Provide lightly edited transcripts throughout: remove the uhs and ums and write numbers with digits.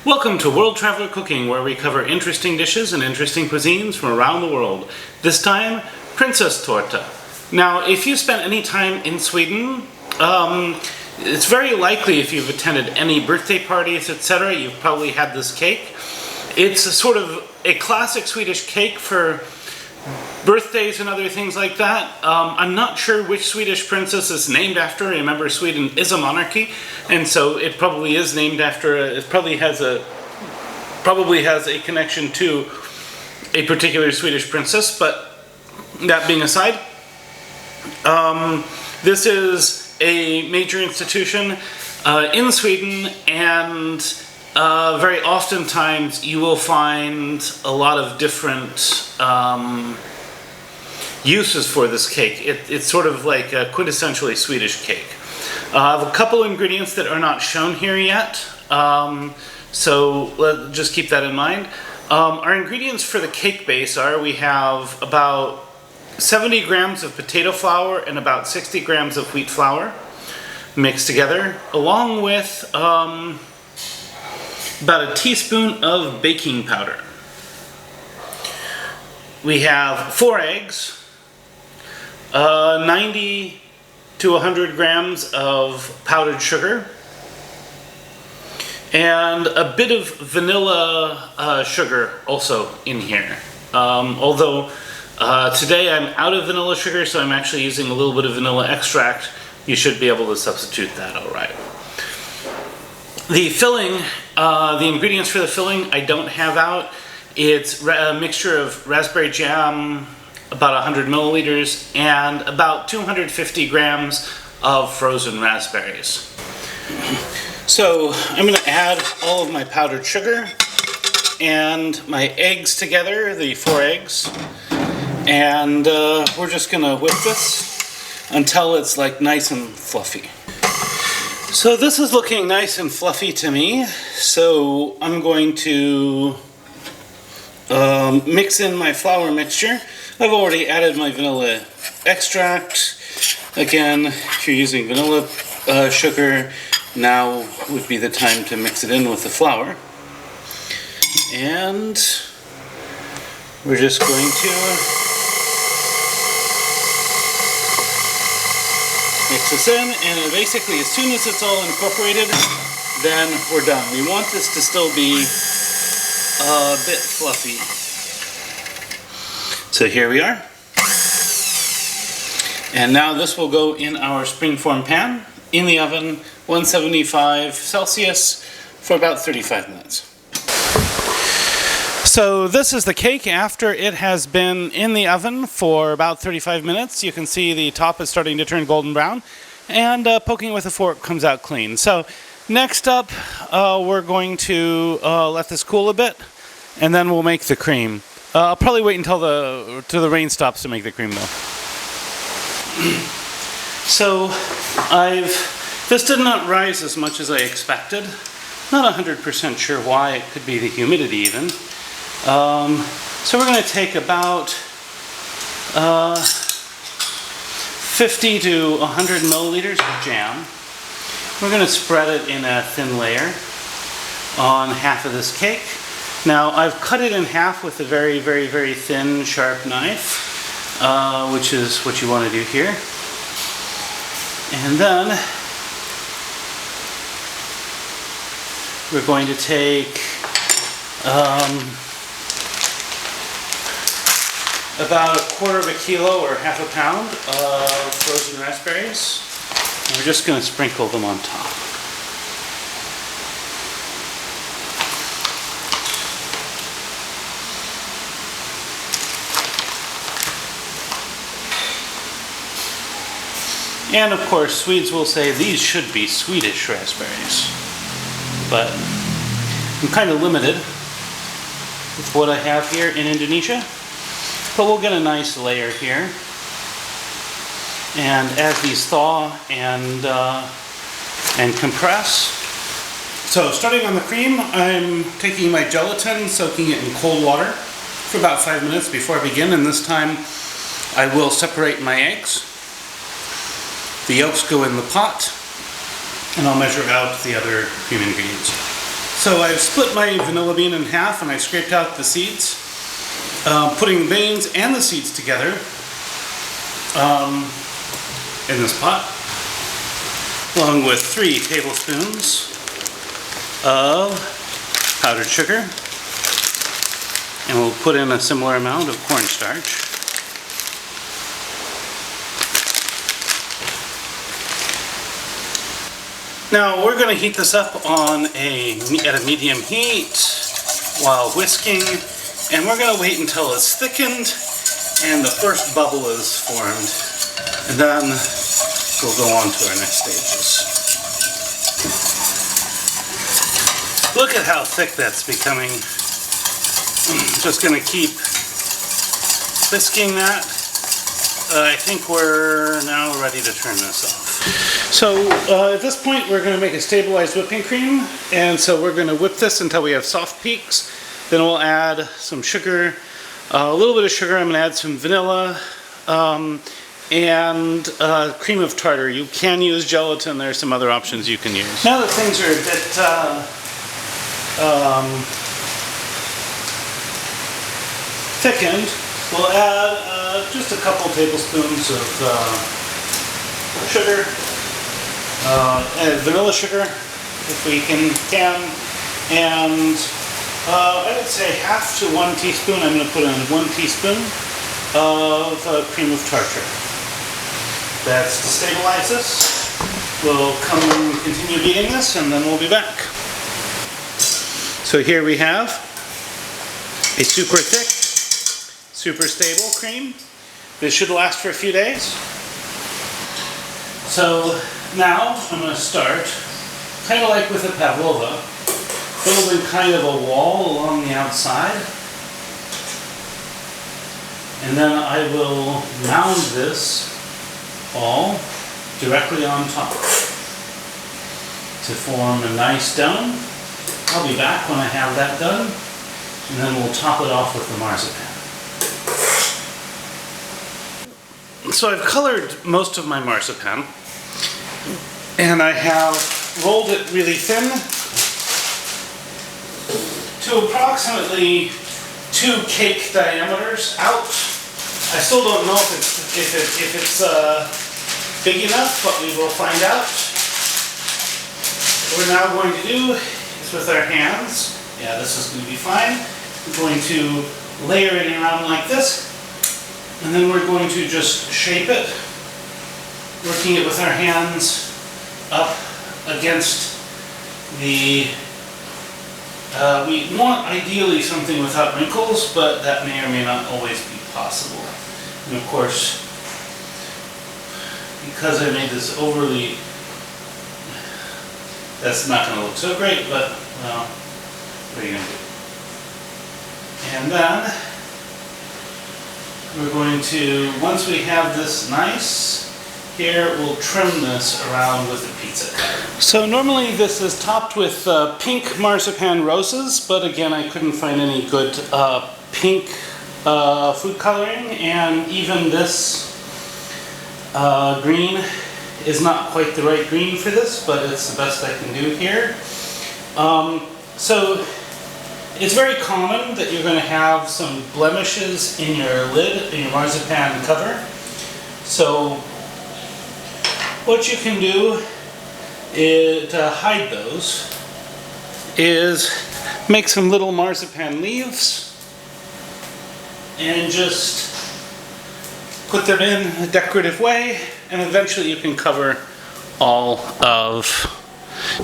Welcome to World Traveler Cooking, where we cover interesting dishes and interesting cuisines from around the world. This time, Prinsesstårta. Now, if you spent any time in Sweden, it's very likely if you've attended any birthday parties, etc., you've probably had this cake. It's a sort of a classic Swedish cake for birthdays and other things like that. I'm not sure which Swedish princess it's named after. Remember, Sweden is a monarchy, and so it probably is named after. It probably has a connection to a particular Swedish princess. But that being aside, this is a major institution in Sweden, and very oftentimes you will find a lot of different uses for this cake. It's sort of like a quintessentially Swedish cake. I have a couple ingredients that are not shown here yet, so let's just keep that in mind. Our ingredients for the cake base are, we have about 70 grams of potato flour and about 60 grams of wheat flour mixed together, along with about a teaspoon of baking powder. We have 4 eggs, 90 to 100 grams of powdered sugar, and a bit of vanilla sugar also in here. Although today I'm out of vanilla sugar, so I'm actually using a little bit of vanilla extract. You should be able to substitute that all right. The filling, the ingredients for the filling I don't have out. It's a mixture of raspberry jam, about 100 milliliters, and about 250 grams of frozen raspberries. So I'm going to add all of my powdered sugar and my eggs together, the 4 eggs, and we're just going to whip this until it's like nice and fluffy. So this is looking nice and fluffy to me, so I'm going to mix in my flour mixture. I've already added my vanilla extract. Again, if you're using vanilla sugar, now would be the time to mix it in with the flour. And we're just going to mix this in, and basically as soon as it's all incorporated, then we're done. We want this to still be a bit fluffy. So here we are. And now this will go in our springform pan in the oven, 175 Celsius, for about 35 minutes. So this is the cake after it has been in the oven for about 35 minutes. You can see the top is starting to turn golden brown, and poking with a fork comes out clean. So next up, we're going to let this cool a bit, and then we'll make the cream. I'll probably wait until the rain stops to make the cream though. So this did not rise as much as I expected. Not 100% sure why. It could be the humidity even. So we're going to take about 50 to 100 milliliters of jam. We're going to spread it in a thin layer on half of this cake. Now I've cut it in half with a very, very, very thin, sharp knife, which is what you want to do here. And then we're going to take about 1/4 kilo or half a pound of frozen raspberries, and we're just going to sprinkle them on top. And of course, Swedes will say these should be Swedish raspberries, but I'm kind of limited with what I have here in Indonesia. But we'll get a nice layer here, and as these thaw and compress. So starting on the cream, I'm taking my gelatin, soaking it in cold water for about 5 minutes before I begin, and this time I will separate my eggs. The yolks go in the pot, and I'll measure out the other cream ingredients. So I've split my vanilla bean in half and I scraped out the seeds, putting the beans and the seeds together in this pot, along with 3 tablespoons of powdered sugar, and we'll put in a similar amount of cornstarch. Now we're going to heat this up at a medium heat while whisking, and we're going to wait until it's thickened and the first bubble is formed, and then we'll go on to our next stages. Look at how thick that's becoming. Just going to keep whisking that. I think we're now ready to turn this off. So at this point we're going to make a stabilized whipping cream, and so we're going to whip this until we have soft peaks. Then we'll add some sugar, a little bit of sugar. I'm going to add some vanilla and cream of tartar. You can use gelatin. There are some other options you can use. Now that things are a bit thickened, we'll add just a couple tablespoons of sugar, vanilla sugar if we can, and I would say half to 1 teaspoon. I'm going to put in 1 teaspoon of cream of tartar. That's to stabilize this. We'll come and continue beating this, and then we'll be back. So here we have a super thick, super stable cream. This should last for a few days. So now I'm going to start, kind of like with a pavlova, building kind of a wall along the outside. And then I will mound this all directly on top to form a nice dome. I'll be back when I have that done, and then we'll top it off with the marzipan. So I've colored most of my marzipan, and I have rolled it really thin to approximately 2 cake diameters out. I still don't know if it's big enough, but we will find out. What we're now going to do is with our hands, yeah, this is going to be fine. We're going to layer it around like this, and then we're going to just shape it, working it with our hands up against the, we want ideally something without wrinkles, but that may or may not always be possible. And of course, because I made this overly, that's not going to look so great, but, well, what are you going to do? And then, we're going to, once we have this nice, here we'll trim this around with a pizza cutter. So normally this is topped with pink marzipan roses, but again I couldn't find any good pink food coloring, and even this green is not quite the right green for this, but it's the best I can do here. So it's very common that you're going to have some blemishes in your lid, in your marzipan cover. So what you can do is, to hide those, is make some little marzipan leaves and just put them in a decorative way, and eventually you can cover all of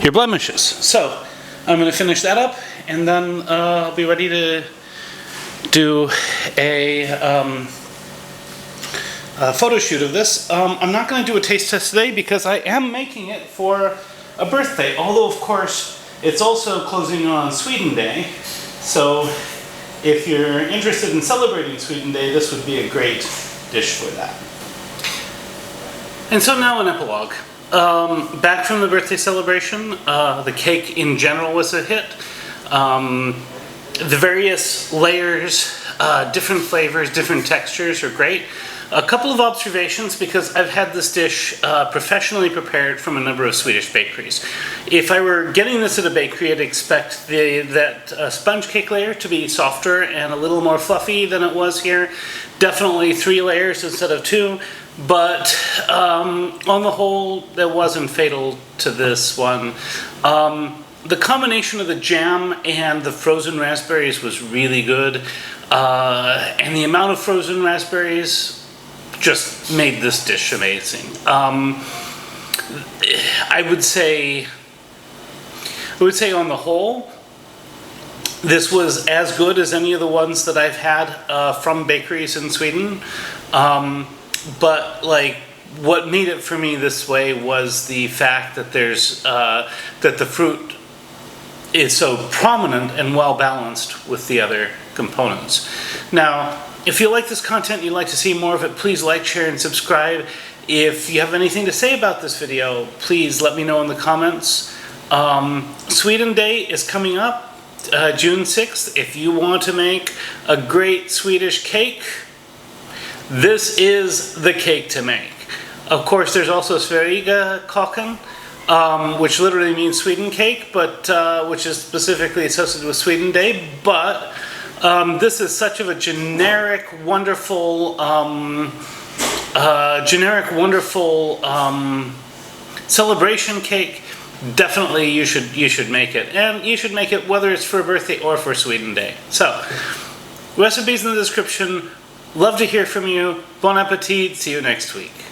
your blemishes. So I'm going to finish that up, and then I'll be ready to do a photo shoot of this. I'm not going to do a taste test today because I am making it for a birthday, although of course it's also closing on Sweden Day, so if you're interested in celebrating Sweden Day, this would be a great dish for that. And so now an epilogue. Back from the birthday celebration, the cake in general was a hit. The various layers, different flavors, different textures are great. A couple of observations, because I've had this dish professionally prepared from a number of Swedish bakeries. If I were getting this at a bakery, I'd expect that sponge cake layer to be softer and a little more fluffy than it was here. Definitely 3 layers instead of 2, but on the whole, that wasn't fatal to this one. The combination of the jam and the frozen raspberries was really good, and the amount of frozen raspberries just made this dish amazing. I would say on the whole, this was as good as any of the ones that I've had from bakeries in Sweden. But like, what made it for me this way was the fact that that the fruit is so prominent and well balanced with the other components. Now, if you like this content and you'd like to see more of it, please like, share, and subscribe. If you have anything to say about this video, please let me know in the comments. Sweden Day is coming up, June 6th. If you want to make a great Swedish cake, this is the cake to make. Of course, there's also Sverigekocken, which literally means Sweden cake, but which is specifically associated with Sweden Day. But this is such of a generic, wonderful, celebration cake. Definitely, you should make it, and you should make it whether it's for a birthday or for Sweden Day. So, recipes in the description. Love to hear from you. Bon appetit. See you next week.